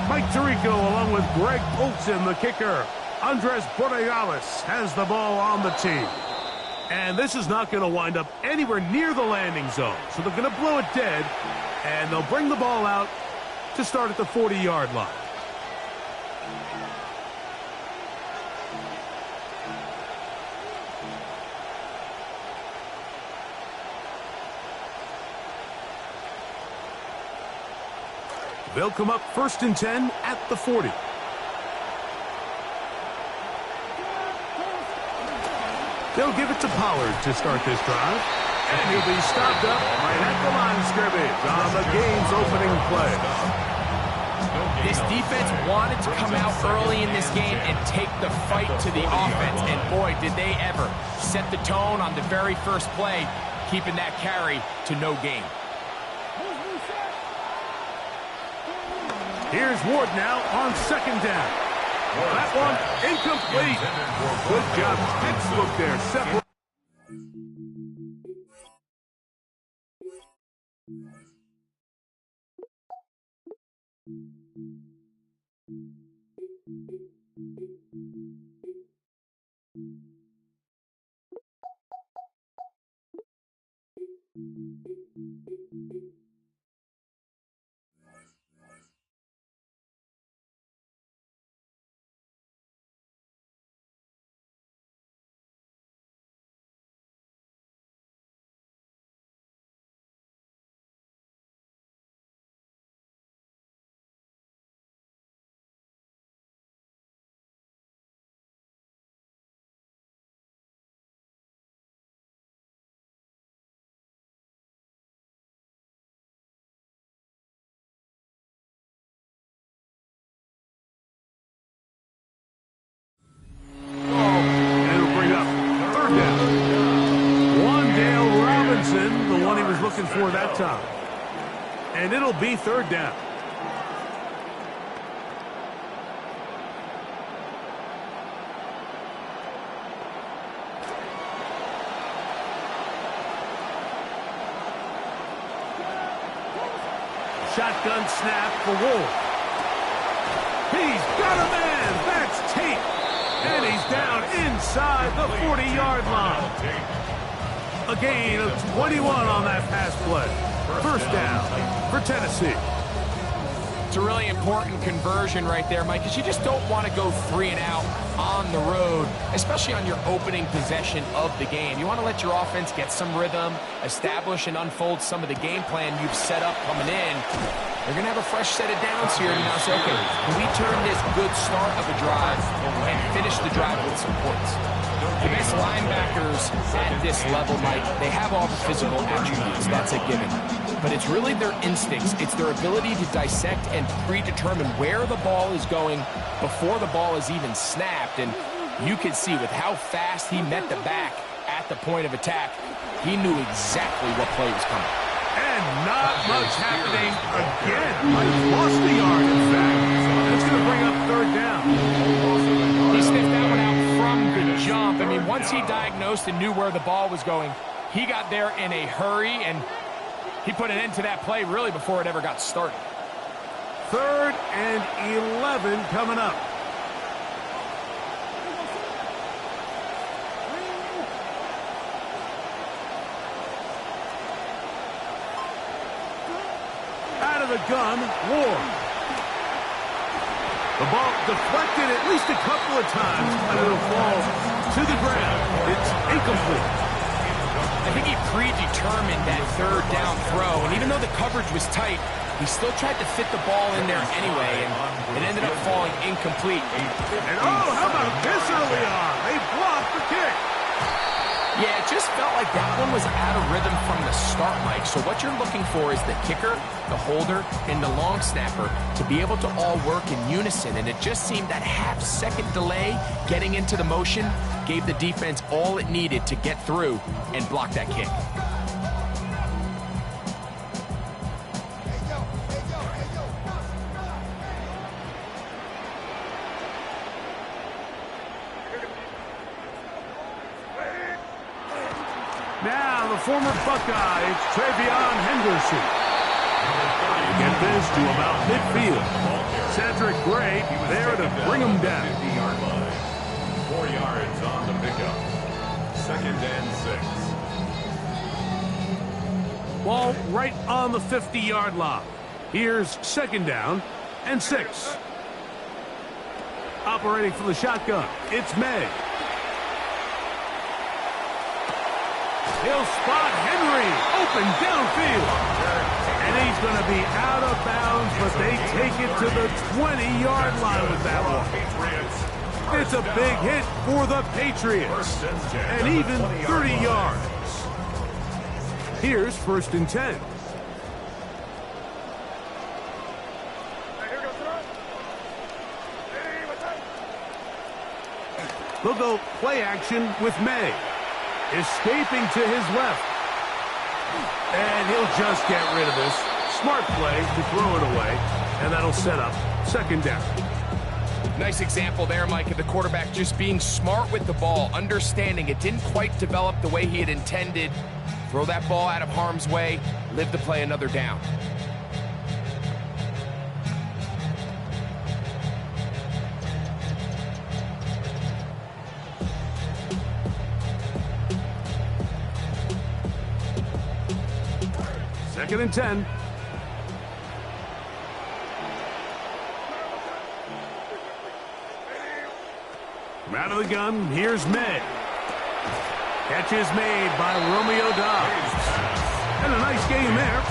Mike Tirico along with Greg Olson, the kicker. Andres Borregales has the ball on the tee. And this is not going to wind up anywhere near the landing zone. So they're going to blow it dead, and they'll bring the ball out to start at the 40-yard line. They'll come up 1st and 10 at the 40. They'll give it to Pollard to start this drive. And he'll be stopped up right at the line of scrimmage on the game's opening play. This defense wanted to come out early in this game and take the fight to the offense. And boy, did they ever set the tone on the very first play, keeping that carry to no gain. Here's Ward now on 2nd down. That one incomplete. Good job. Textbook there. Separate. The one he was looking for that time. And it'll be 3rd down. Shotgun snap for Ward. He's got a man. That's Tate. And he's down inside the 40-yard line. A gain of 21 on that pass play. 1st down for Tennessee. It's a really important conversion right there, Mike, because you just don't want to go 3 and out on the road, especially on your opening possession of the game. You want to let your offense get some rhythm, establish and unfold some of the game plan you've set up coming in. They're going to have a fresh set of downs here and now say, okay, can we turn this good start of a drive and finish the drive with some points? The best linebackers at this level, Mike, they have all the physical attributes. That's a given. But it's really their instincts. It's their ability to dissect and predetermine where the ball is going before the ball is even snapped. And you can see with how fast he met the back at the point of attack, he knew exactly what play was coming. And not much happening again. He's lost the yard, in fact. That's going to bring up 3rd down. He sniffed that one out from the jump. I mean, once he diagnosed and knew where the ball was going, he got there in a hurry, and he put an end to that play really before it ever got started. 3rd and 11 coming up. Out of the gun, Ward. The ball deflected at least a couple of times, and it'll fall to the ground. It's incomplete. I think he predetermined that 3rd down throw, and even though the coverage was tight, he still tried to fit the ball in there anyway, and it ended up falling incomplete. And oh, how about this early on? They blocked the kick. Yeah, it just felt like that one was out of rhythm from the start, Mike. So what you're looking for is the kicker, the holder, and the long snapper to be able to all work in unison. And it just seemed that half-second delay getting into the motion gave the defense all it needed to get through and block that kick. Now the former Buckeye, it's Travion Henderson. To get this to about midfield. Cedric Gray there to bring him down. 50-yard line. 4 yards on the pickup. 2nd and 6. Ball right on the 50-yard line. Here's 2nd down and 6. Operating from the shotgun, it's May. He'll spot Henry open downfield. And he's going to be out of bounds, but they take it to the 20-yard line with that one. It's a big hit for the Patriots. And even 30 yards. Here's 1st and 10. They'll go play action with May. Escaping to his left. And he'll just get rid of this. Smart play to throw it away. And that'll set up 2nd down. Nice example there, Mike, of the quarterback just being smart with the ball, understanding it didn't quite develop the way he had intended. Throw that ball out of harm's way, live to play another down. Second and 10. From out of the gun, here's May. Catch is made by Romeo Dobbs. And a nice game there.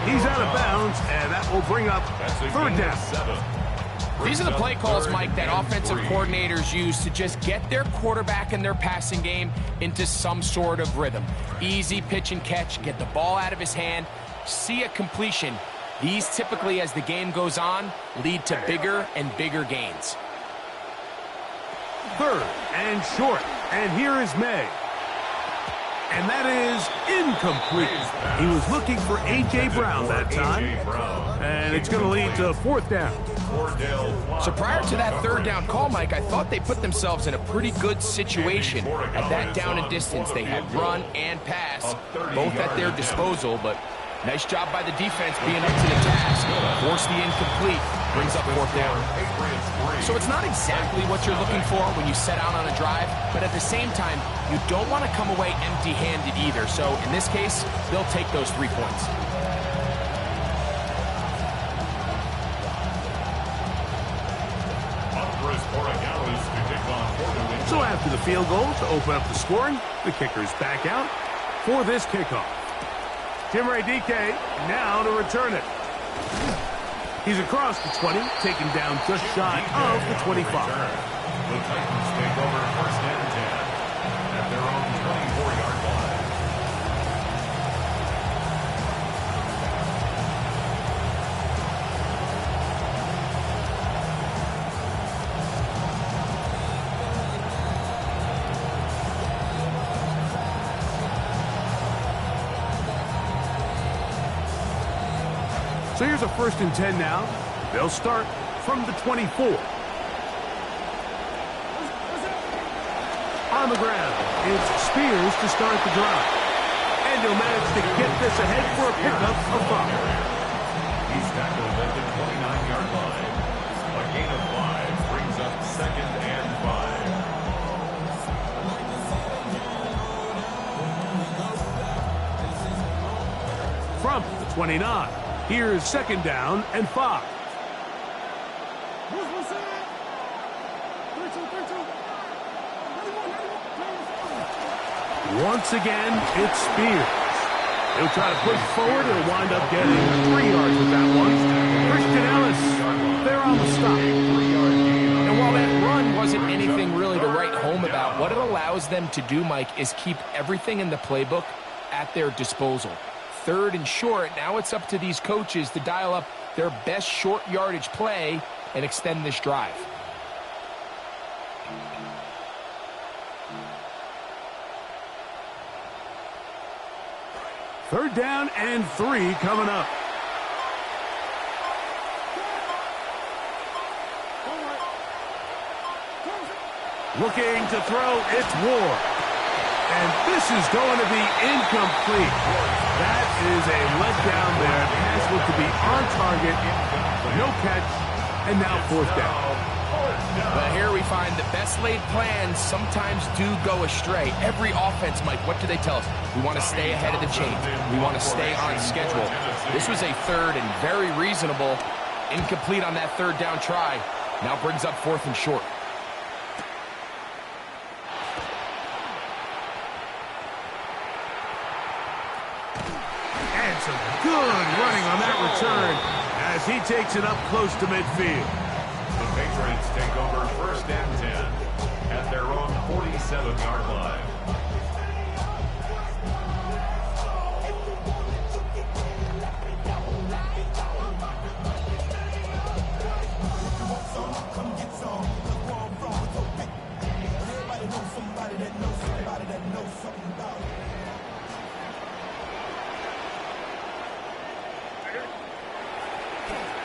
He's out of bounds, and that will bring up 3rd down. These are the play calls, Mike, that offensive coordinators use to just get their quarterback and their passing game into some sort of rhythm. Easy pitch and catch, get the ball out of his hand, see a completion. These typically, as the game goes on, lead to bigger and bigger gains. 3rd and short. And here is May. And that is incomplete. He was looking for A.J. Brown that time. And it's going to lead to 4th down. So prior to that 3rd down call, Mike, I thought they put themselves in a pretty good situation at that down and distance. They had run and pass, both at their disposal, but nice job by the defense being up to the task. Force the incomplete, brings up 4th down. So it's not exactly what you're looking for when you set out on a drive, but at the same time, you don't want to come away empty-handed either. So in this case, they'll take those 3 points. So after the field goal to open up the scoring, the kicker's back out for this kickoff. Timray DK now to return it. He's across the 20, taken down just shy of the 25. The Titans take over 1st and 10 at their own 24-yard line. So here's a 1st and 10 now. They'll start from the 24. On the ground, it's Spears to start the drive. And he'll manage to get this ahead for a pickup of 5. He's tackled at the 29-yard line. A gain of 5 brings up 2nd and 5. From the 29. Here's 2nd down and 5. Once again, it's Spears. He'll try to push forward. He'll wind up getting 3 yards with that one. Christian Ellis, they're on the stop. And while that run wasn't anything really to write home about, what it allows them to do, Mike, is keep everything in the playbook at their disposal. 3rd and short, now it's up to these coaches to dial up their best short yardage play and extend this drive. Third down and 3 coming up. Looking to throw, it's Ward. And this is going to be incomplete. That is a letdown there. Pass looked to be on target. No catch. And now fourth down. But here we find the best laid plans sometimes do go astray. Every offense, Mike, what do they tell us? We want to stay ahead of the chains. We want to stay on schedule. This was a third and very reasonable. Incomplete on that third down try. Now brings up fourth and short. And some good running on that return as he takes it up close to midfield. The Patriots take over first and 10 at their own 47-yard line.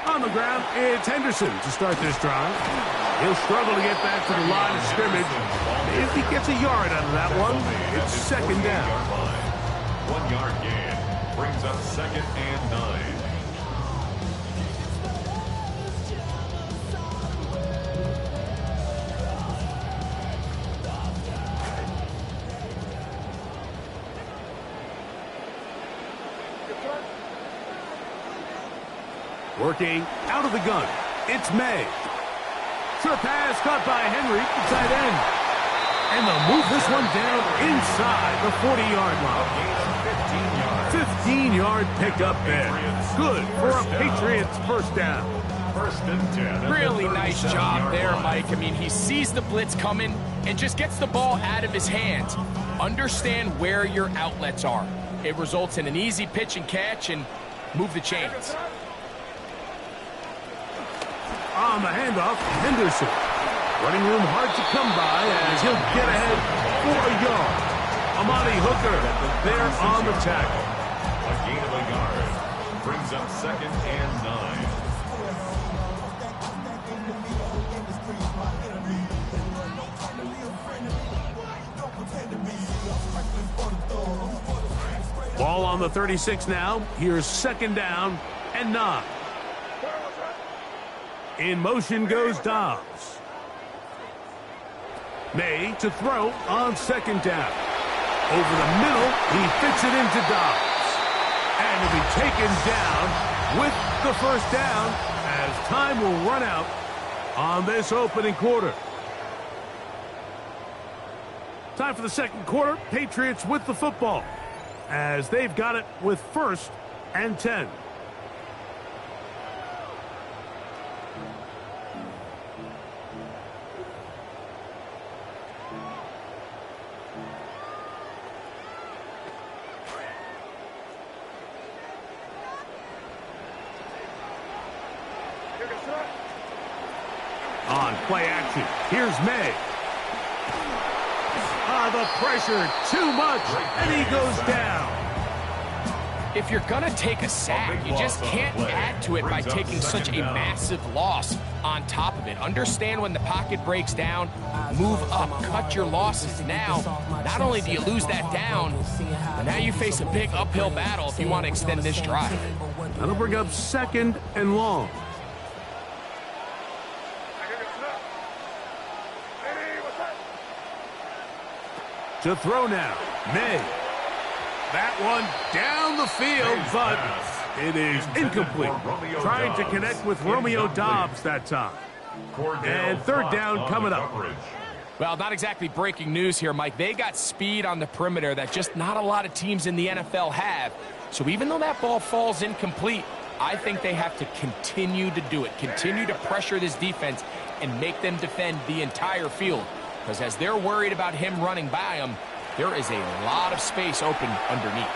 On the ground, it's Henderson to start this drive. He'll struggle to get back to the line of scrimmage. If he gets a yard out of that one, it's second down. 1 yard gain brings up second and 9. Working out of the gun, it's May. Short pass caught by Henry, the tight end. And they'll move this one down inside the 40-yard line. 15-yard pickup there. Good for a Patriots first down. First and 10. Really nice job there, Mike. I mean, he sees the blitz coming and just gets the ball out of his hands. Understand where your outlets are. It results in an easy pitch and catch and move the chains. On the handoff, Henderson. Running room hard to come by as he'll get ahead for a yard. Amani Hooker there on the tackle. A gain of a yard brings up second and 9. Ball on the 36 now. Here's second down and 9. In motion goes Dobbs. May to throw on second down. Over the middle, he fits it into Dobbs. And he'll be taken down with the first down as time will run out on this opening quarter. Time for the second quarter. Patriots with the football as they've got it with first and 10. On play action, here's May. The pressure, too much, and he goes down. If you're going to take a sack, you just can't add to it by taking such a massive loss on top of it. Understand when the pocket breaks down, move up, cut your losses now. Not only do you lose that down, but now you face a big uphill battle if you want to extend this drive. That'll bring up second and long. To throw now, May. That one down the field, but it is incomplete. Trying to connect with Romeo Dobbs that time. And third down coming up. Well, not exactly breaking news here, Mike. They got speed on the perimeter that just not a lot of teams in the NFL have. So even though that ball falls incomplete, I think they have to continue to do it. Continue to pressure this defense and make them defend the entire field. Because as they're worried about him running by them, there is a lot of space open underneath.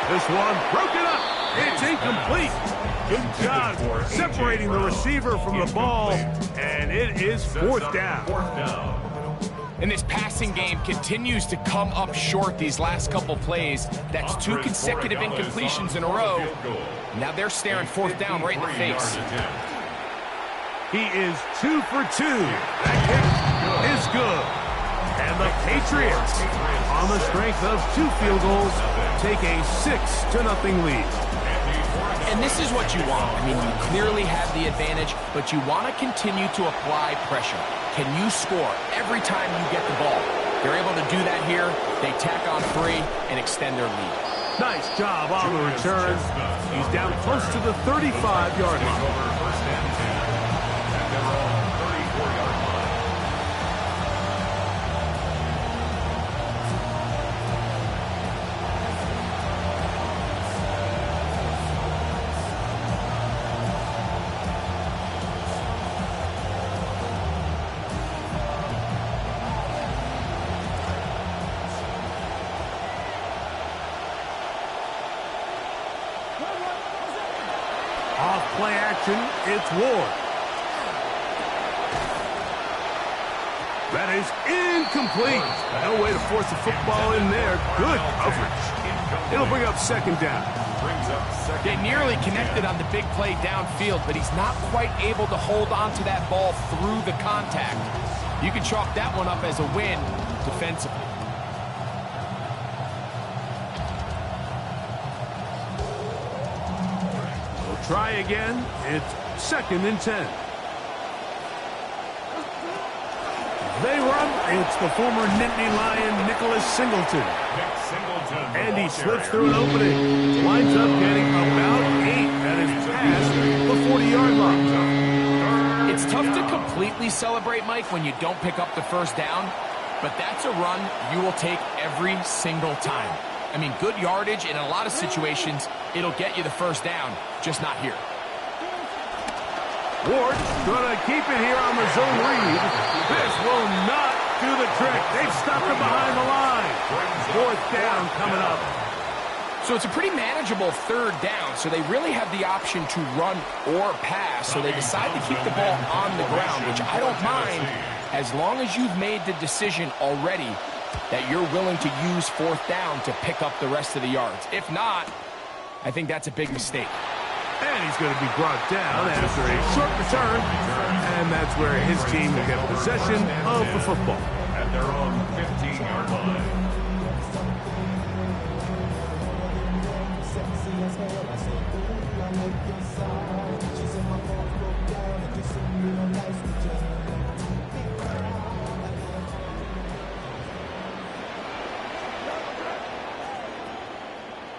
This one broken up. It's incomplete. Good job separating the receiver from the ball, and it is fourth down. And this passing game continues to come up short these last couple plays. That's 2 consecutive incompletions in a row. Now they're staring fourth down right in the face. He is 2 for 2. That kick is good. And And the Patriots, on the strength of 2 field goals, take a 6-0 lead. And this is what you want. I mean, you clearly have the advantage, but you want to continue to apply pressure. Can you score every time you get the ball? They're able to do that here. They tack on 3 and extend their lead. Nice job on the return. He's down close to the 35-yard line. Off play action, it's Ward. That is incomplete. No way to force the football in there. Good coverage. It'll bring up 2nd down. They nearly connected on the big play downfield, but he's not quite able to hold on to that ball through the contact. You can chalk that one up as a win defensively. Try again. It's 2nd and 10. They run. It's the former Nittany Lion, Nicholas Singleton. And he slips through an opening. Winds up getting about 8. That is past the 40-yard line. It's tough to completely celebrate, Mike, when you don't pick up the 1st down. But that's a run you will take every single time. I mean, good yardage, and in a lot of situations, it'll get you the 1st down, just not here. Ward's going to keep it here on the zone read. This will not do the trick. They've stopped him behind the line. 4th down coming up. So it's a pretty manageable 3rd down, so they really have the option to run or pass, so they decide to keep the ball on the ground, which I don't mind as long as you've made the decision already that you're willing to use 4th down to pick up the rest of the yards. If not, I think that's a big mistake. And he's going to be brought down after a short return. And that's where his team will get possession of the football. At their own 15-yard line.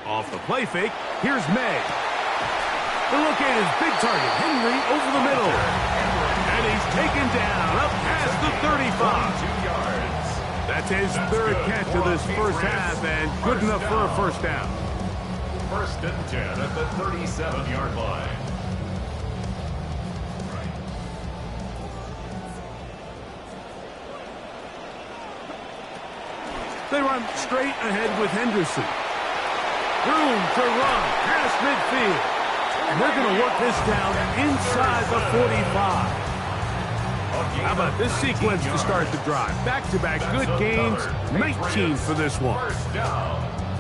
Off the play fake, here's May. The look at his big target, Henry, over the middle. And he's taken down up past the 35. 2 yards. That's his 3rd catch of this 1st half, and good enough for a 1st down. 1st and 10 at the 37-yard line. They run straight ahead with Henderson. Room to run past midfield. And they're going to work this down inside the 45. How about this sequence to start the drive? Back-to-back good gains, 19 for this one.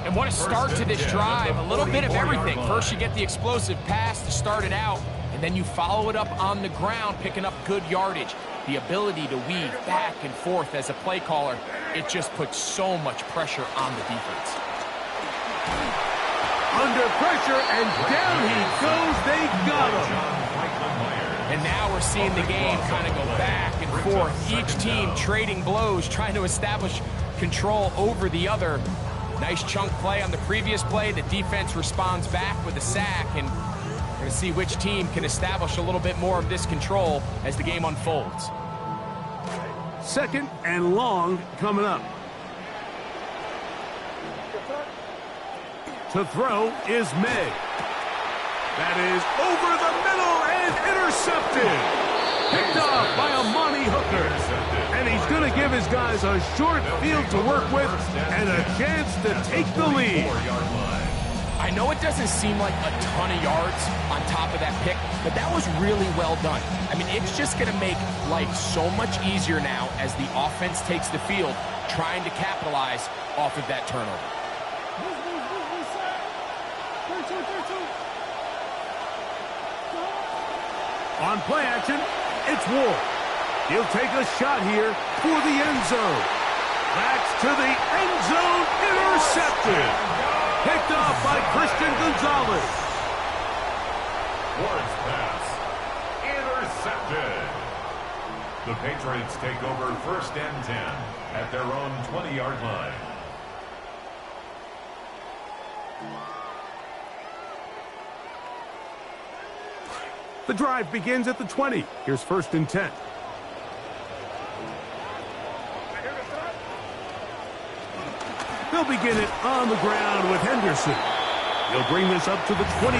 And what a start to this drive. A little bit of everything. First, you get the explosive pass to start it out, and then you follow it up on the ground, picking up good yardage. The ability to weave back and forth as a play caller, it just puts so much pressure on the defense. Under pressure, and down he goes. They got him. And now we're seeing the game kind of go back and forth. Each team trading blows, trying to establish control over the other. Nice chunk play on the previous play. The defense responds back with a sack, and we're going to see which team can establish a little bit more of this control as the game unfolds. 2nd and long coming up. To throw is May. That is over the middle and intercepted. Picked off by Amani Hooker. And he's going to give his guys a short field to work with and a chance to take the lead. I know it doesn't seem like a ton of yards on top of that pick, but that was really well done. I mean, it's just going to make life so much easier now as the offense takes the field, trying to capitalize off of that turnover. On play action, it's Ward. He'll take a shot here for the end zone. That's to the end zone, intercepted. Picked off by Christian Gonzalez. Ward's pass, intercepted. The Patriots take over 1st and 10 at their own 20-yard line. The drive begins at the 20. Here's 1st and 10. They'll begin it on the ground with Henderson. He'll bring this up to the 22.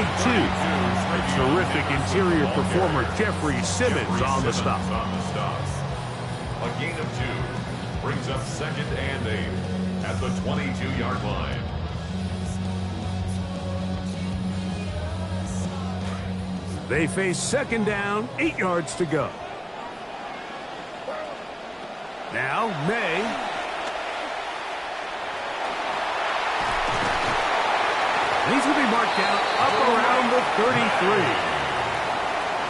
A terrific interior performer, Jeffrey Simmons, on the stop. A gain of 2 brings up 2nd and 8 at the 22-yard line. They face 2nd down, 8 yards to go. Now, May. He's going to be marked down up around the 33.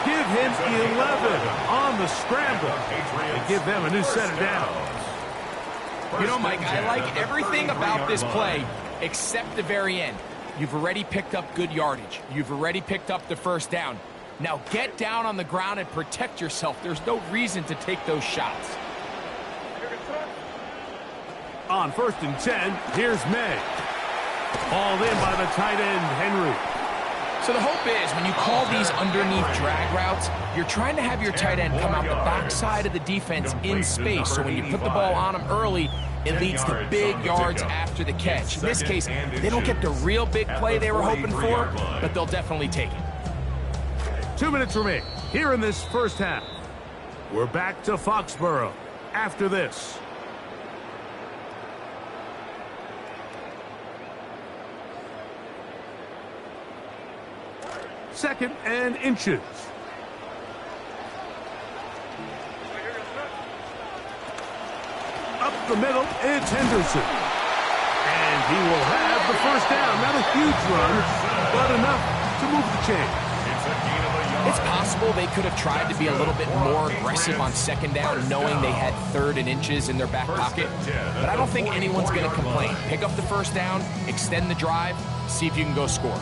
Give him 11 on the scramble and give them a new set of downs. You know, Mike, I like everything about this play except the very end. You've already picked up good yardage. You've already picked up the 1st down. Now get down on the ground and protect yourself. There's no reason to take those shots. On 1st and 10, here's May. Hauled in by the tight end, Henry. So the hope is when you call these underneath drag routes, you're trying to have your tight end come out the backside of the defense in space. So when you put the ball on him early, it leads to big yards after the catch. In this case, they don't get the real big play they were hoping for, but they'll definitely take it. 2 minutes remain here in this 1st half. We're back to Foxborough after this. Second and inches. Up the middle, it's Henderson. And he will have the 1st down. Not a huge run, but enough to move the chain. It's possible they could have tried to be a little bit more aggressive on 2nd down, knowing they had 3rd and inches in their back pocket. But I don't think anyone's going to complain. Pick up the 1st down, extend the drive, see if you can go score.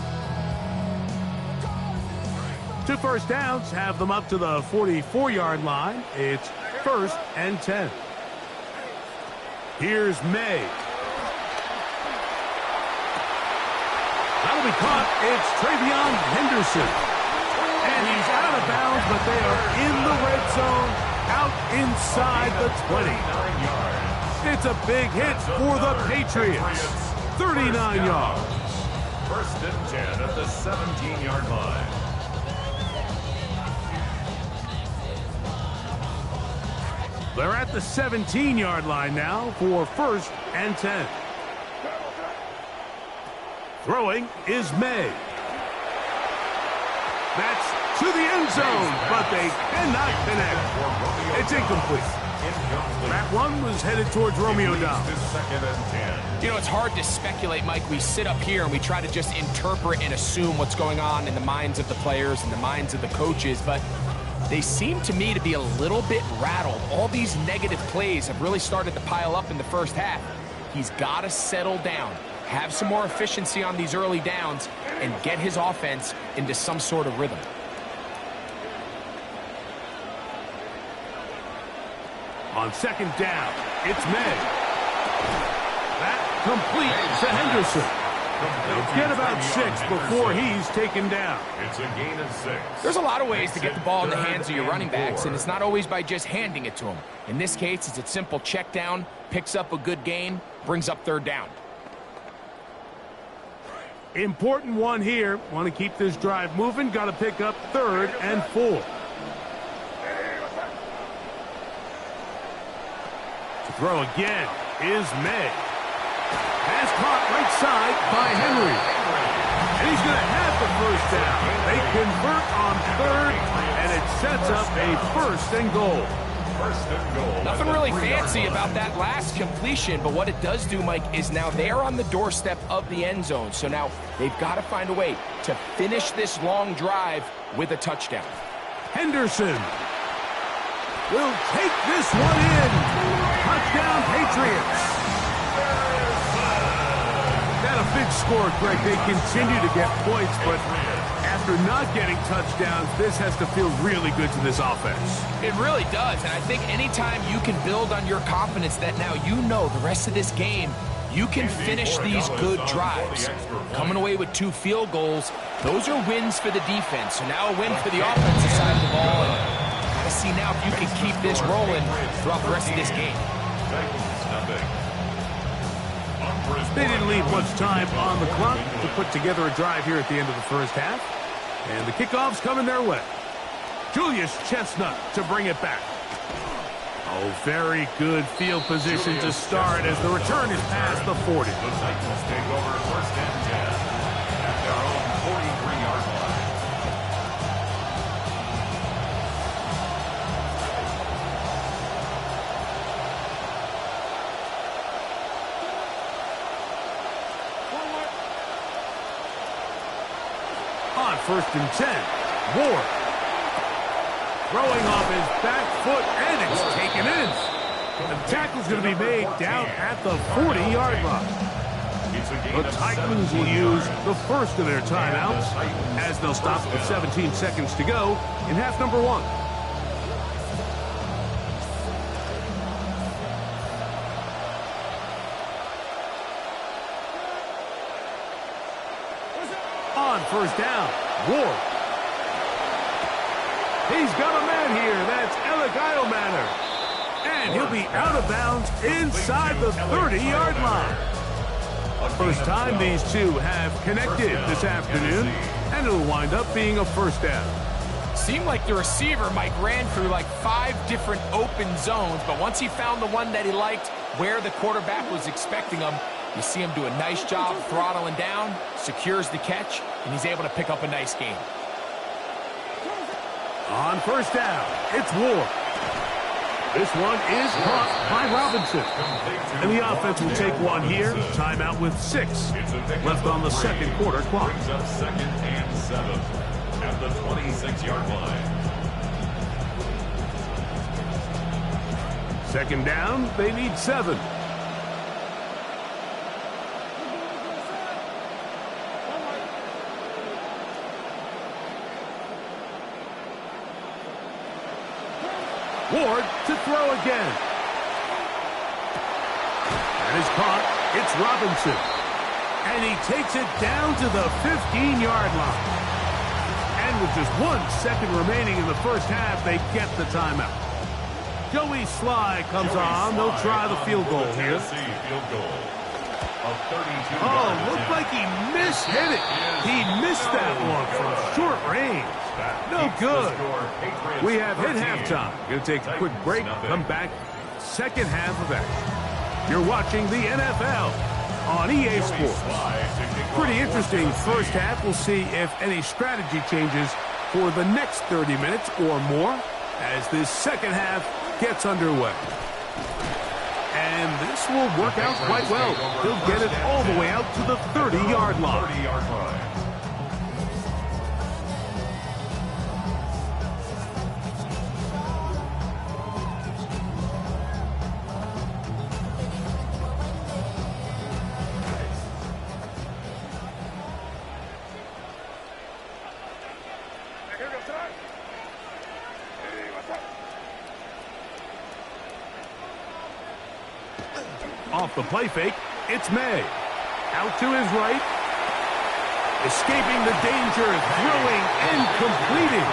2 1st downs have them up to the 44-yard line. It's 1st and 10. Here's May. That'll be caught. It's Travion Henderson. And he's out of bounds, but they are in the red zone, out inside the 20. It's a big hit for the Patriots. 39 yards. 1st and 10 at the 17-yard line. They're at the 17-yard line now for 1st and 10. Throwing is May. That's to the end zone, but they cannot connect. It's incomplete. That one was headed towards Romeo Doubs. You know, it's hard to speculate, Mike. We sit up here and we try to just interpret and assume what's going on in the minds of the players and the minds of the coaches, but they seem to me to be a little bit rattled. All these negative plays have really started to pile up in the 1st half. He's got to settle down, have some more efficiency on these early downs, and get his offense into some sort of rhythm. On 2nd down, it's May. That complete to Henderson. They'll get about 6 before he's taken down. It's a gain of 6. There's a lot of ways to get the ball in the hands of your running backs, and it's not always by just handing it to them. In this case, it's a simple check down, picks up a good gain, brings up 3rd down. Important one here. Want to keep this drive moving. Got to pick up 3rd and 4. To throw again is May. Pass caught right side by Henry. And he's going to have the 1st down. They convert on 3rd, and it sets up a 1st and goal. Nothing really fancy about that last completion, but what it does do, Mike, is now they're on the doorstep of the end zone. So now they've got to find a way to finish this long drive with a touchdown. Henderson will take this one in. Touchdown, Patriots. big score, Greg. They continue to get points, but after not getting touchdowns, this has to feel really good to this offense. It really does, and I think anytime you can build on your confidence that now you know the rest of this game, you can finish these good drives. Coming away with 2 field goals, those are wins for the defense. So now a win for the offensive side of the ball. And got to see now if you can keep this rolling throughout the rest of this game. They didn't leave much time on the clock to put together a drive here at the end of the first half. And the kickoff's coming their way. Julius Chestnut to bring it back. Oh, very good field position to start as the return is past the 40. The Titans take over first and 10 at their own 43-yard line. On first and 10, Ward. Throwing off his back foot, and it's taken in. The tackle's going to be made down at the 40-yard line. The Titans will use the first of their timeouts as they'll stop with 17 seconds to go in half number 1. On first down, Ward. He's got a man here. That's Alec Iomanner. And he'll be out of bounds inside the 30-yard line. First time these two have connected this afternoon, and it'll wind up being a first down. Seemed like the receiver, Mike, ran through like 5 different open zones, but once he found the one that he liked where the quarterback was expecting him, you see him do a nice job throttling down, secures the catch, and he's able to pick up a nice gain. On first down, it's Ward. This one is caught by Robinson. And the offense will take one here. Timeout with 6 left on the second quarter clock. Brings up second and 7 at the 26-yard line. Second down, they need 7. Ward to throw again. That is caught. It's Robinson. And he takes it down to the 15-yard line. And with just 1 second remaining in the first half, they get the timeout. Joey Sly comes on. They'll try the field goal here. Oh, looked like he mishit it. He missed that one from short range. No good. We have hit halftime. Going to take a quick break. Come back. Second half of action. You're watching the NFL on EA Sports. Pretty interesting first half. We'll see if any strategy changes for the next 30 minutes or more as this second half gets underway. And this will work out quite well. He'll get it all the way out to the 30-yard line. Off the play fake, it's May. Out to his right. Escaping the danger, throwing and completing.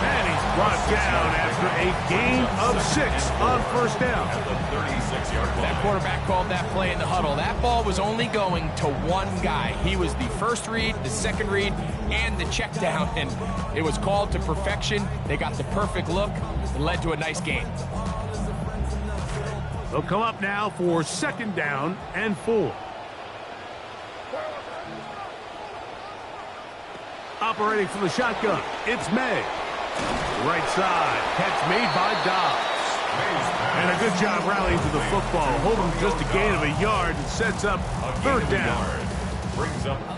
And he's brought down after a gain of 6 on first down. That quarterback called that play in the huddle. That ball was only going to one guy. He was the first read, the second read, and the check down. And it was called to perfection. They got the perfect look. It led to a nice gain. They'll come up now for second down and 4. Operating from the shotgun, it's May. Right side, catch made by Dobbs. And a good job rallying to the football. Holding just a gain of a yard and sets up third down.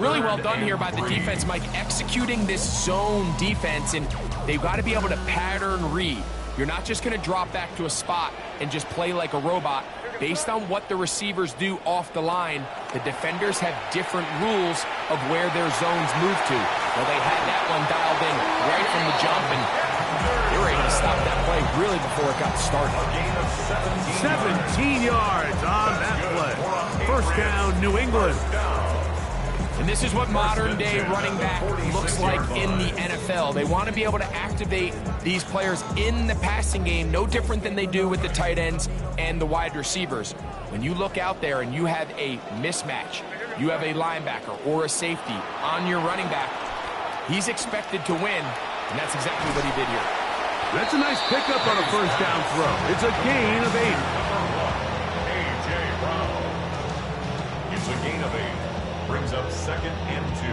Really well done here by the defense, Mike, executing this zone defense, and they've got to be able to pattern read. You're not just going to drop back to a spot and just play like a robot. Based on what the receivers do off the line, the defenders have different rules of where their zones move to. Well, they had that one dialed in right from the jump, and they were able to stop that play really before it got started. 17 yards on that play. First down, New England. And this is what modern-day running back looks like in the NFL. They want to be able to activate these players in the passing game, no different than they do with the tight ends and the wide receivers. When you look out there and you have a mismatch, you have a linebacker or a safety on your running back, he's expected to win, and that's exactly what he did here. That's a nice pickup on a first down throw. It's a gain of 8. A.J. Brown. It's a gain of 8. Brings up 2nd and 2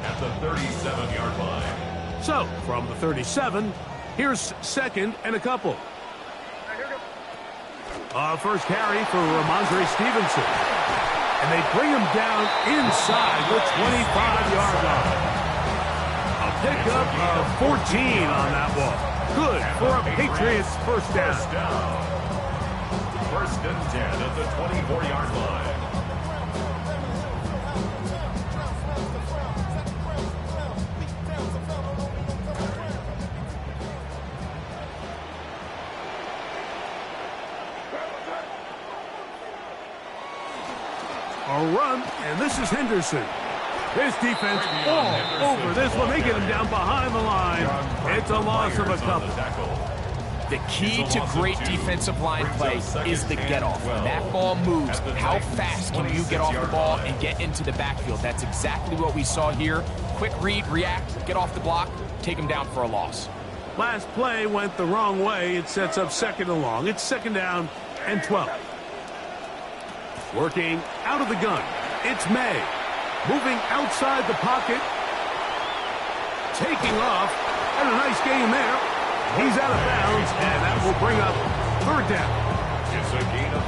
at the 37-yard line. So, from the 37, here's 2nd and a couple. First carry for Ramondre Stevenson. And they bring him down inside the 25-yard line. A pickup of 14 on that one. Good for a Patriots first down. First and 10 at the 24-yard line. A run, and this is Henderson. This defense all over this one. They get him down behind the line. It's a loss of a couple. The key to great defensive line play is the get-off. When that ball moves, how fast can you get off the ball and get into the backfield? That's exactly what we saw here. Quick read, react, get off the block, take him down for a loss. Last play went the wrong way. It sets up 2nd and long. It's 2nd down and 12. Working out of the gun. It's May. Moving outside the pocket. Taking off. And a nice game there. He's out of bounds, and that will bring up 3rd down.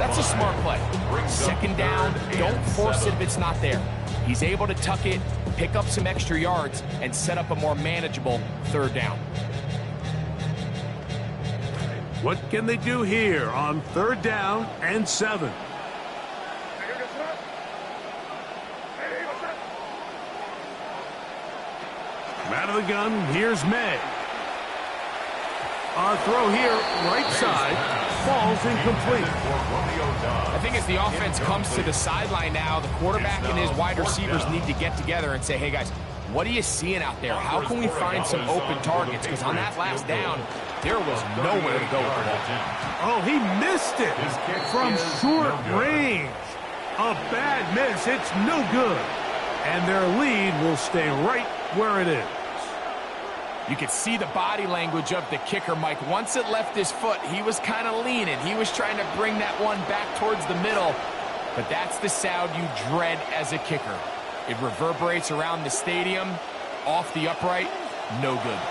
That's a smart play. 2nd down, don't force it if it's not there. He's able to tuck it, pick up some extra yards, and set up a more manageable 3rd down. What can they do here on 3rd down and 7? Out of the gun, here's May. A throw here, right side, falls incomplete. I think as the offense comes to the sideline now, the quarterback and his wide receivers need to get together and say, hey guys, what are you seeing out there? How can we find some open targets? Because on that last down, there was nowhere to go with the ball. Oh, he missed it from short range. A bad miss. It's no good. And their lead will stay right where it is. You could see the body language of the kicker, Mike. Once it left his foot, he was kind of leaning. He was trying to bring that one back towards the middle. But that's the sound you dread as a kicker. It reverberates around the stadium, off the upright, no good.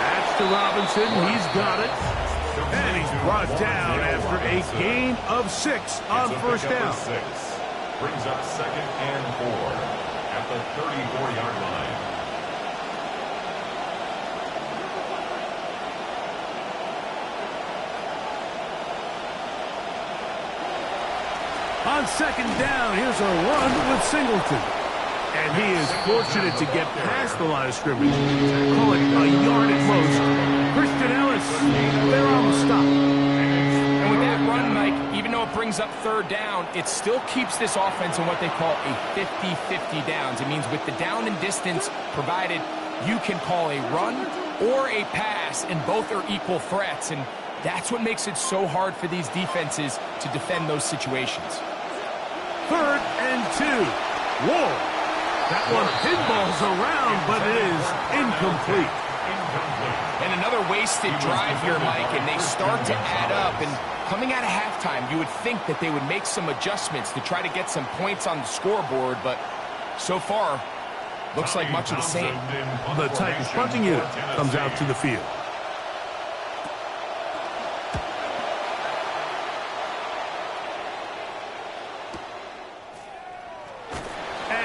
That's to Robinson. He's got it. And he's brought down after a gain of 6 on first down. Brings up 2nd and 4 at the 34-yard line. On 2nd down, here's a run with Singleton. And he is fortunate to get past the line of scrimmage. Call it a yard at most. Christian Ellis, they're on the stop. And with that run, Mike, even though it brings up 3rd down, it still keeps this offense in what they call a 50-50 downs. It means with the down and distance provided, you can call a run or a pass, and both are equal threats. And that's what makes it so hard for these defenses to defend those situations. 3rd and 2. Whoa. That one pinballs around, but it is incomplete. And another wasted drive here, Mike, and they start to add up. And coming out of halftime, you would think that they would make some adjustments to try to get some points on the scoreboard, but so far, looks like much of the same. The Titans punting unit comes out to the field.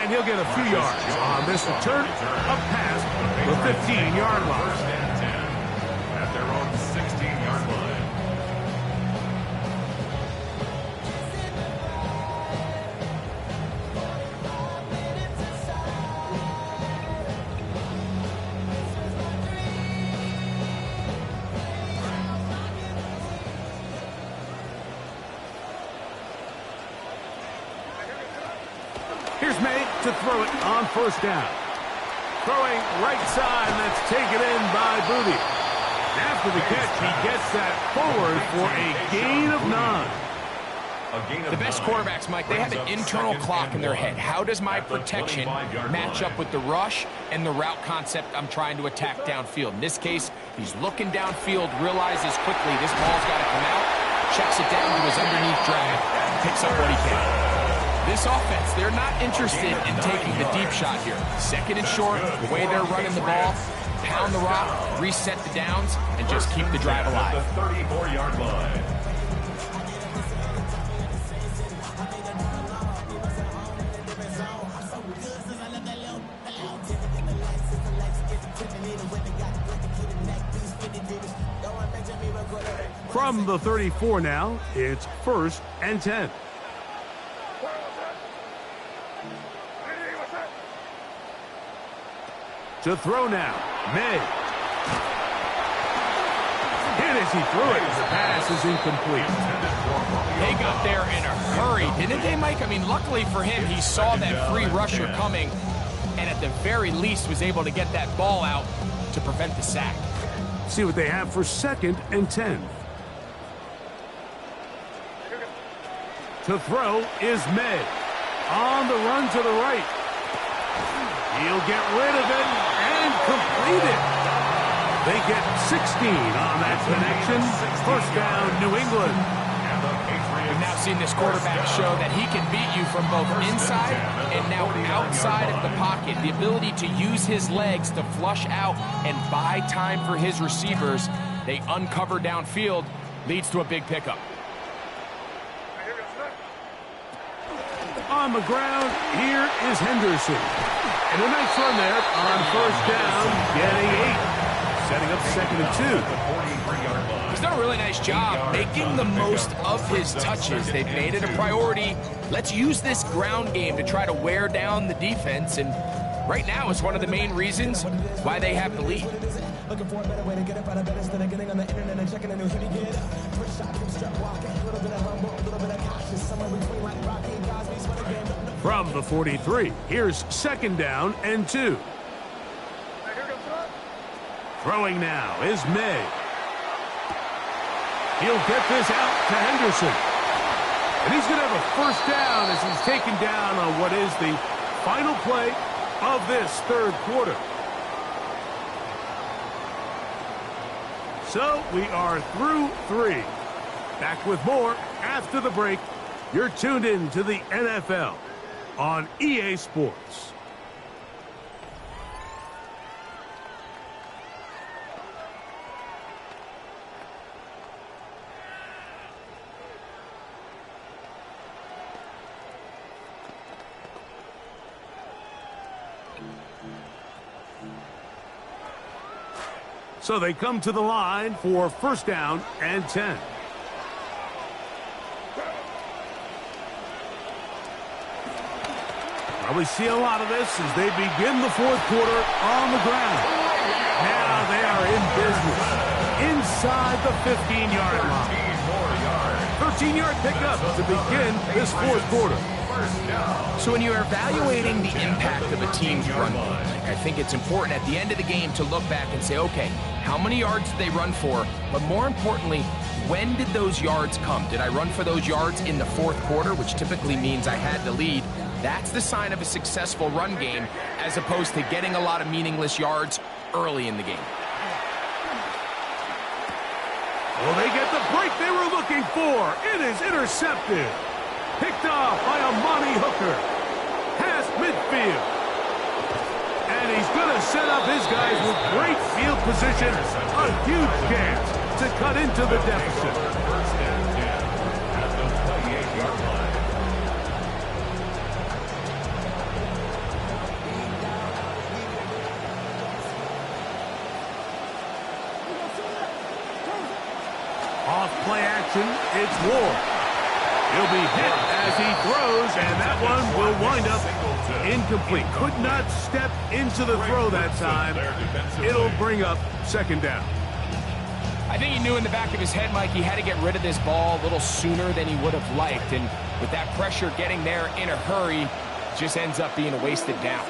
And he'll get a few yards on this return, up past the 15-yard line. to throw it on first down. Throwing right side, and that's taken in by Booty. After the catch, he gets that forward for a gain of 9. The best quarterbacks, Mike, they have an internal clock in their head. How does my protection match up with the rush and the route concept I'm trying to attack downfield? In this case, he's looking downfield, realizes quickly this ball's got to come out, checks it down to his underneath drag, picks up what he can. This offense, they're not interested in taking the deep shot here. Second and short, the way they're running the ball, pound the rock, reset the downs, and just keep the drive alive. The 34-yard line. From the 34 now, it's 1st and 10. To throw now, May. Hit as he threw it. The pass is incomplete. They got there in a hurry, didn't they, Mike? I mean, luckily for him, he saw that free rusher coming, and at the very least was able to get that ball out to prevent the sack. See what they have for 2nd and 10. To throw is May. On the run to the right. He'll get rid of it and complete it. They get 16 on that connection. First down, New England. We've now seen this quarterback show that he can beat you from both inside and now outside of the pocket. The ability to use his legs to flush out and buy time for his receivers. They uncover downfield, leads to a big pickup. On the ground, here is Henderson. And a nice run there on first down, getting 8. Setting up 2nd and 2. He's done a really nice job making the most of his touches. They've made it a priority. Let's use this ground game to try to wear down the defense. And right now is one of the main reasons why they have the lead. Looking for a better way to get up out of bed instead of getting on the internet and checking a new hit to get up. First shot, come strut walking, a little bit of humble, a little bit of cautious, somewhere between like Rocky and Cosby's for the game. From the 43, here's 2nd down and 2. Throwing now is May. He'll get this out to Henderson. And he's going to have a first down as he's taken down on what is the final play of this 3rd quarter. So we are through 3. Back with more after the break. You're tuned in to the NFL on EA Sports. So they come to the line for first down and 10. Probably see a lot of this as they begin the 4th quarter on the ground. Now they are in business inside the 15-yard line. 13-yard pickup to begin this 4th quarter. So when you're evaluating the impact of a team's run game, I think it's important at the end of the game to look back and say, okay, how many yards did they run for? But more importantly, when did those yards come? Did I run for those yards in the 4th quarter, which typically means I had the lead? That's the sign of a successful run game, as opposed to getting a lot of meaningless yards early in the game. Well, they get the break they were looking for. It is intercepted. Picked off by Amani Hooker. Past midfield. And he's going to set up his guys with great field position. A huge chance to cut into the deficit. Off play action, it's Ward. He'll be hit as he throws, and that one will wind up incomplete. Could not step into the throw that time. It'll bring up 2nd down. I think he knew in the back of his head, Mike, he had to get rid of this ball a little sooner than he would have liked. And with that pressure getting there in a hurry, just ends up being a wasted down.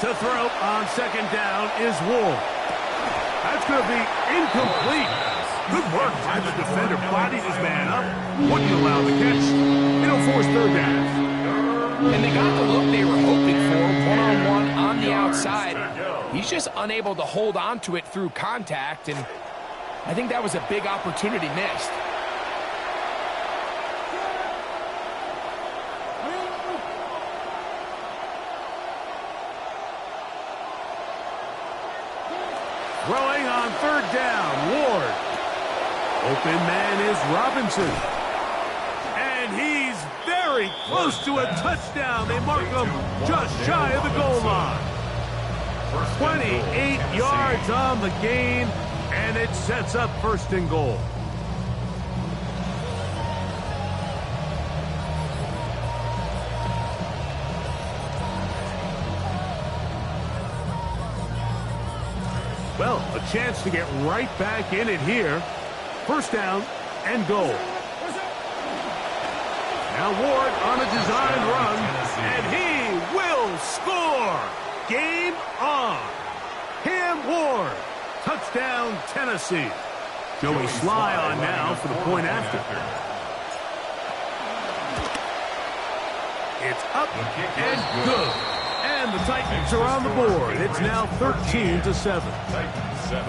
To throw on second down is Ward. That's going to be incomplete. Good work by the defender. Bodied his man up. Wouldn't allow the catch. It'll force third down. And they got the look they were hoping for, one-on-one on the outside. He's just unable to hold on to it through contact, and I think that was a big opportunity missed. Throwing on third down, Ward. Open man is Robinson. And he's very close to a touchdown. They mark him just shy of the goal line. 28 yards on the gain, and it sets up first and goal. Well, a chance to get right back in it here. First down and goal. Now Ward on a design run, and he will score. Game on. Cam Ward. Touchdown, Tennessee. Joey Sly on now for the point after. It's up and good. And the Titans are on the board. It's now 13-7. Titans 7.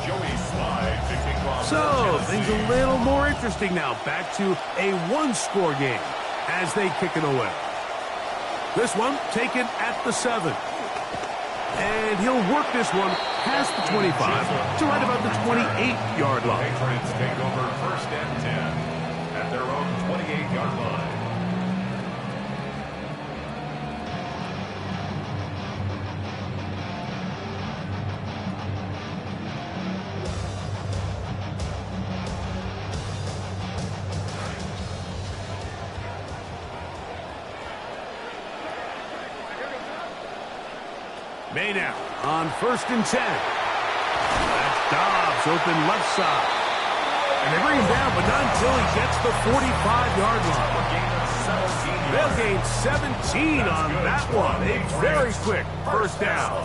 Joey Sly picking off. So, things a little more interesting now. Back to a one-score game as they kick it away. This one taken at the 7. And he'll work this one past the 25 to right about the 28-yard line. Patriots take over first and 10 at their own 28-yard line. May now on first and 10. That's Dobbs open left side. And they bring him down, but not until he gets the 45-yard line. They'll gain 17 on that one. A very quick first down.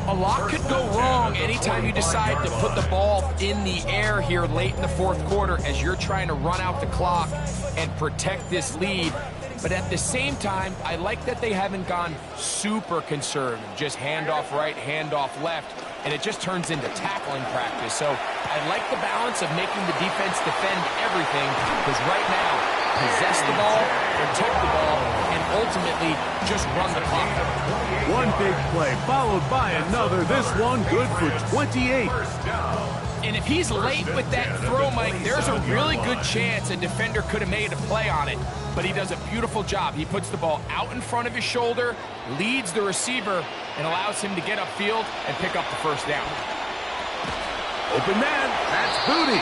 A lot could go wrong anytime you decide to put the ball in the air here late in the fourth quarter as you're trying to run out the clock and protect this lead. But at the same time, I like that they haven't gone super conservative. Just handoff right, handoff left, and it just turns into tackling practice. So I like the balance of making the defense defend everything, because right now, possess the ball, protect the ball, and ultimately just run the clock. One big play followed by another. This one good for 28. And if he's late with that throw, Mike, there's a really good chance a defender could have made a play on it. But he does a beautiful job. He puts the ball out in front of his shoulder, leads the receiver, and allows him to get upfield and pick up the first down. Open man, that's Booty.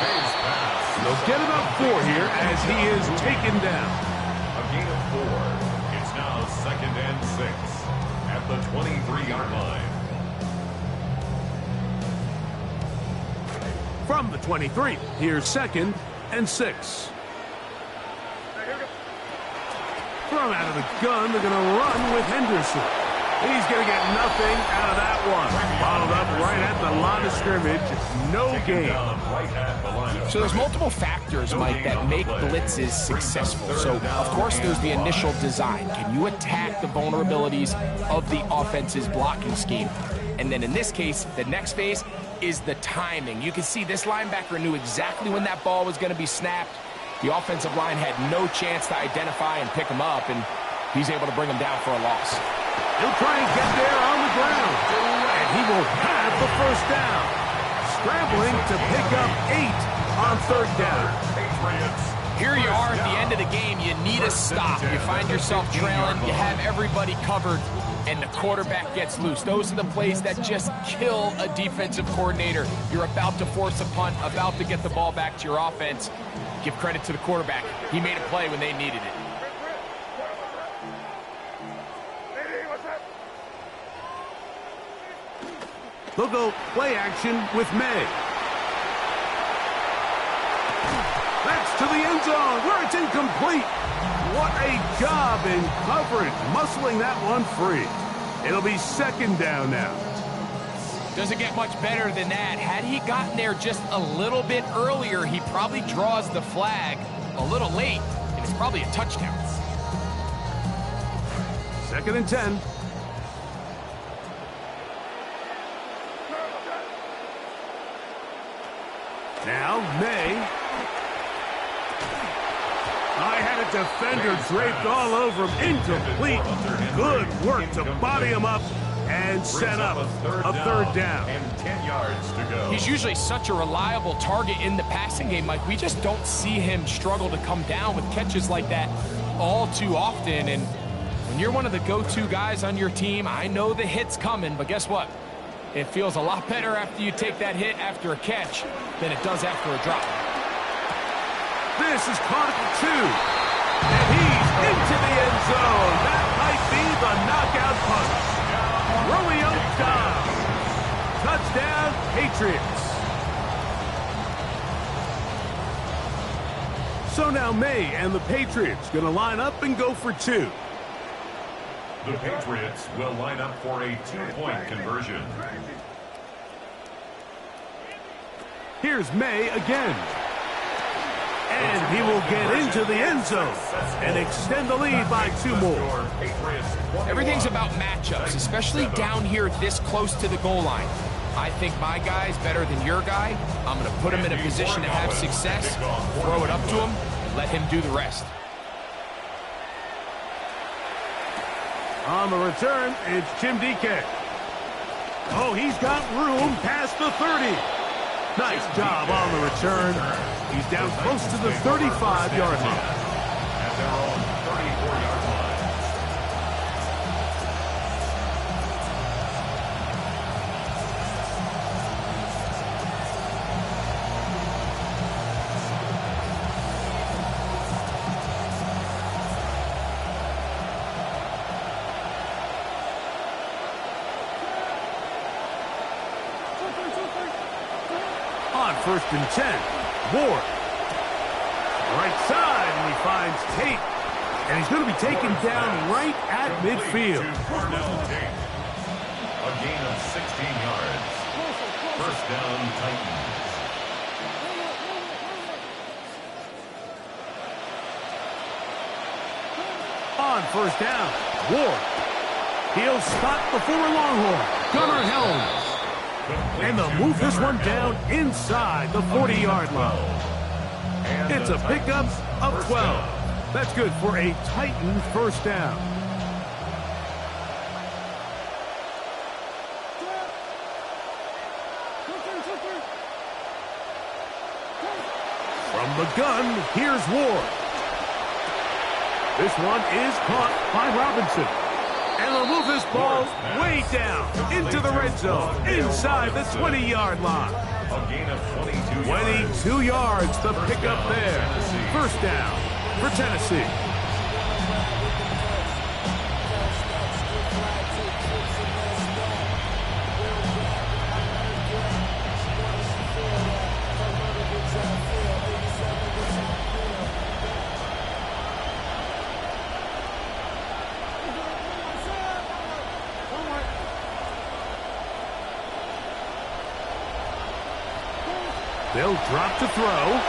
They'll get it up 4 here as he is taken down. A gain of 4. It's now second and 6 at the 23-yard line. From the 23, here's second and 6. Thrown out of the gun, they're going to run with Henderson. He's going to get nothing out of that one. Followed up right at the line of scrimmage. No gain. So there's multiple factors, Mike, that make blitzes successful. So, of course, there's the initial design. Can you attack the vulnerabilities of the offense's blocking scheme? And then in this case, the next phase is the timing. You can see this linebacker knew exactly when that ball was going to be snapped. The offensive line had no chance to identify and pick him up, and he's able to bring him down for a loss. He'll try and get there on the ground, and he will have the first down. Scrambling to pick up 8 on third down. Here you are at the end of the game. You need a stop. You find yourself trailing. You have everybody covered, and the quarterback gets loose. Those are the plays that just kill a defensive coordinator. You're about to force a punt, about to get the ball back to your offense. Give credit to the quarterback. He made a play when they needed it. They'll go play action with May. That's to the end zone where it's incomplete. What a job in coverage, muscling that one free. It'll be second down now. Doesn't get much better than that. Had he gotten there just a little bit earlier, he probably draws the flag a little late, and it's probably a touchdown. Second and 10. Now, May. I had a defender draped all over him. Incomplete. Good work to body him up and set up a third down. And 10 yards to go. He's usually such a reliable target in the passing game, Mike. We just don't see him struggle to come down with catches like that all too often. And when you're one of the go-to guys on your team, I know the hit's coming, but guess what? It feels a lot better after you take that hit after a catch than it does after a drop. This is caught at 2. And he's into the end zone. That might be the knockout punch. Romeo down. Touchdown, Patriots. So now May and the Patriots going to line up and go for 2. The Patriots will line up for a 2-point conversion. Here's May again. And he will get into the end zone and extend the lead by 2 more. Everything's about matchups, especially down here this close to the goal line. I think my guy's better than your guy. I'm going to put him in a position to have success, throw it up to him, and let him do the rest. On the return, it's Jim DK. Oh, he's got room past the 30. Nice job on the return. He's down close to the 35-yard line. At their own 34-yard line. On first and 10, Ward. Right side, and he finds Tate. And he's going to be taken down right at midfield. A gain of 16 yards. First down, Titans. On first down, Ward. He'll spot the former Longhorn, Gunnar Helms. And they'll move this one down inside the 40-yard line. It's a pickup of 12. That's good for a Titan first down. From the gun, here's Ward. This one is caught by Robinson. And they'll move this ball way down into the red zone, inside the 20-yard line. A gain of 22 yards. 22 yards, the pickup there. First down for Tennessee. They'll drop to throw.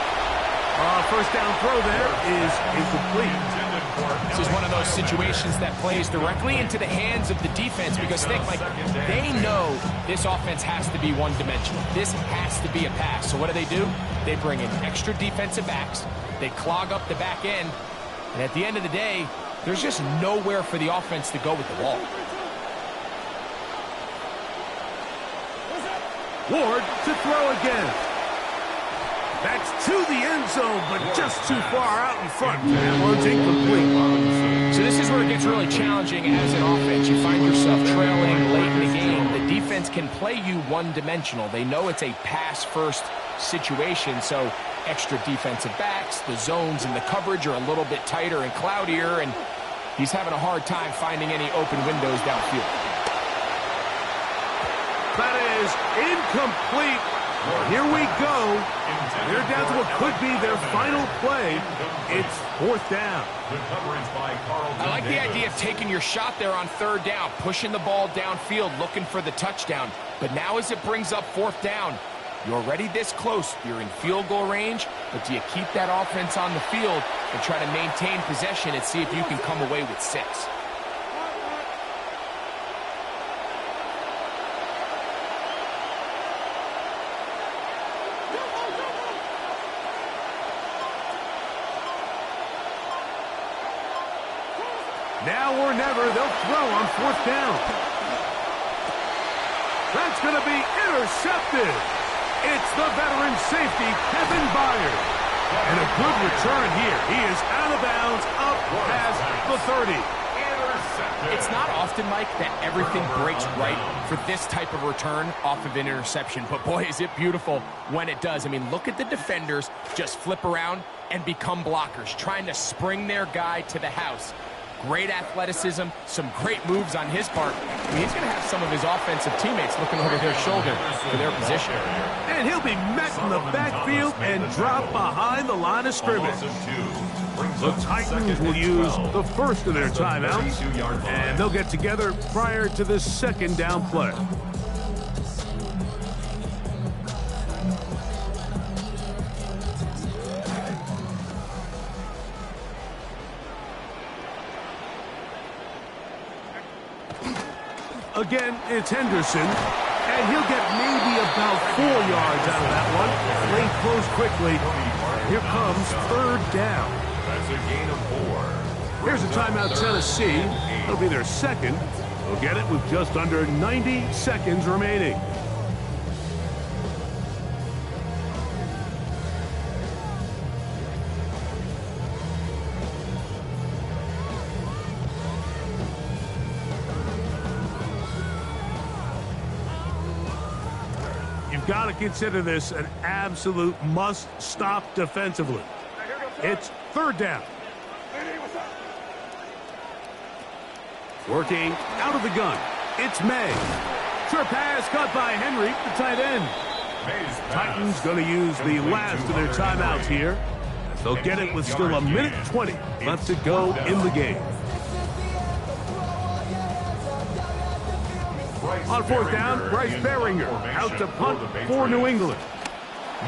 First down throw there is incomplete. This is one of those situations that plays directly into the hands of the defense because think, like, they know this offense has to be one-dimensional. This has to be a pass. So what do? They bring in extra defensive backs. They clog up the back end. And at the end of the day, there's just nowhere for the offense to go with the ball. Ward to throw again. That's to the end zone, but just too far out in front. That one's incomplete. So this is where it gets really challenging as an offense. You find yourself trailing late in the game. The defense can play you one-dimensional. They know it's a pass-first situation, so extra defensive backs, the zones and the coverage are a little bit tighter and cloudier, and he's having a hard time finding any open windows downfield. That is incomplete. Here we go. They're down to what could be their final play. It's fourth down. I like the idea of taking your shot there on third down, pushing the ball downfield, looking for the touchdown. But now as it brings up fourth down, you're already this close. You're in field goal range, but do you keep that offense on the field and try to maintain possession and see if you can come away with 6? Now or never, they'll throw on fourth down. That's going to be intercepted. It's the veteran safety, Kevin Byard. And a good return here. He is out of bounds, up past the 30. It's not often, Mike, that everything breaks right for this type of return off of an interception. But, boy, is it beautiful when it does. I mean, look at the defenders just flip around and become blockers, trying to spring their guy to the house. Great athleticism, some great moves on his part. I mean, he's going to have some of his offensive teammates looking over their shoulder for their position. And he'll be met in the backfield and dropped behind the line of scrimmage. The Titans will use the first of their timeouts, and they'll get together prior to the second down play. Again, it's Henderson, and he'll get maybe about 4 yards out of that one. Lane closed quickly. Here comes third down. That's a gain of 4. Here's a timeout, Tennessee. It'll be their second. They'll get it with just under 90 seconds remaining. You've got to consider this an absolute must-stop defensively. It's third down. Working out of the gun. It's May. Sure pass caught by Henry, the tight end. Titans going to use the last of their timeouts here. They'll get it with still a minute 20 left to go in the game. On fourth down, Bryce Baringer out to punt for New England.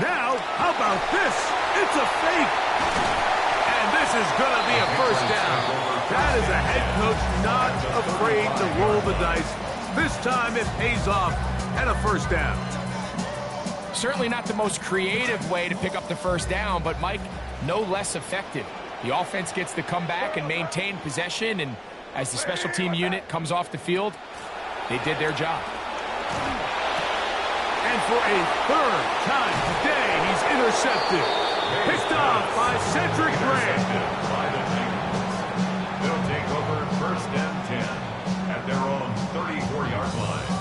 Now, how about this? It's a fake. And this is going to be a first down. That is a head coach not afraid to roll the dice. This time it pays off and a first down. Certainly not the most creative way to pick up the first down, but, Mike, no less effective. The offense gets to come back and maintain possession, and as the special team unit comes off the field, they did their job. And for a third time today, he's intercepted. Picked off by Cedric Grant. They'll take over first and 10 at their own 34-yard line.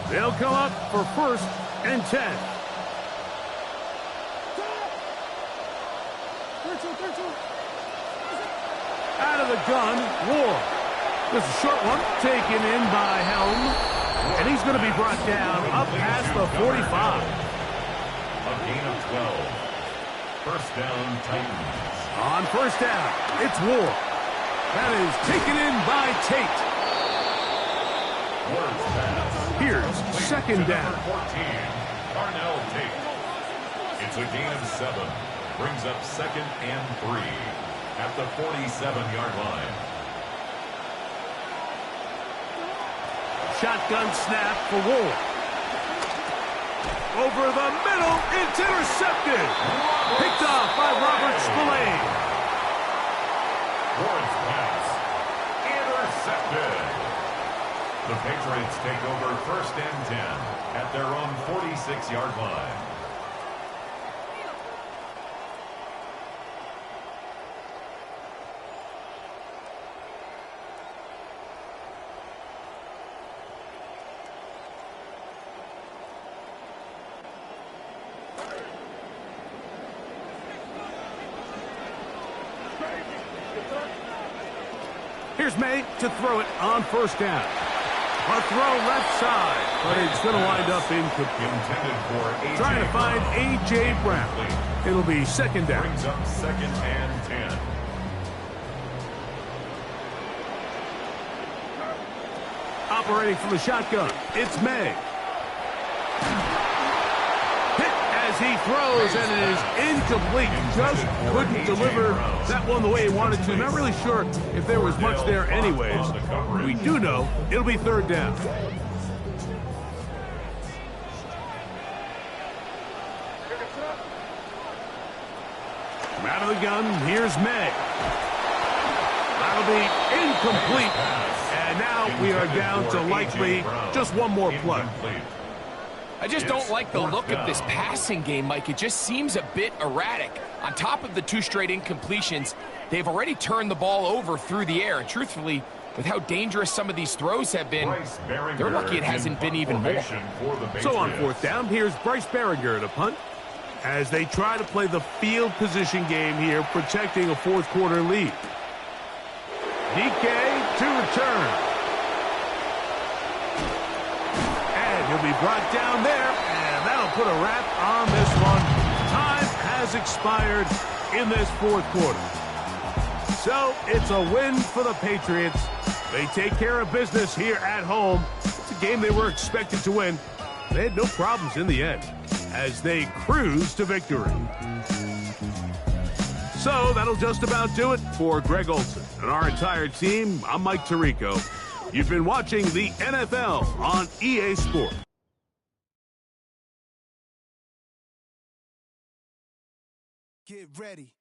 They'll come up for first and 10. Out of the gun, Ward. This is a short one taken in by Helm, and he's going to be brought down up past the 45. A gain of 12. First down, Titans. On first down, it's Ward. That is taken in by Tate. Ward's pass. Here's second down. Number 14, Darnell Tate. It's a gain of 7. Brings up second and 3 at the 47-yard line. Shotgun snap for Ward. Over the middle, it's intercepted. Picked off by Robert Spillane. Ward's pass. Intercepted. The Patriots take over first and 10 at their own 46-yard line. Here's May to throw it on first down. A throw left side, but it's going to wind up incomplete. Trying to find A.J. Brown. It'll be second down. Brings up second and 10. Operating from the shotgun, it's May. Hit as he throws, and it is incomplete. Just couldn't deliver that one the way he wanted to. Not really sure if there was much there anyways. We do know it'll be third down. From out of the gun, here's May. That'll be incomplete. And now we are down to likely just one more play. I just don't like the look of this passing game, Mike. It just seems a bit erratic. On top of the 2 straight incompletions, they've already turned the ball over through the air. And truthfully, with how dangerous some of these throws have been, they're lucky it hasn't been even more. So on fourth down, here's Bryce Behringer to punt as they try to play the field position game here, protecting a fourth quarter lead. DK to return. And he'll be brought down there, and that'll put a wrap on this one. Time has expired in this fourth quarter. So it's a win for the Patriots. They take care of business here at home. It's a game they were expected to win. They had no problems in the end as they cruise to victory. So that'll just about do it for Greg Olson and our entire team. I'm Mike Tirico. You've been watching the NFL on EA Sports. Get ready.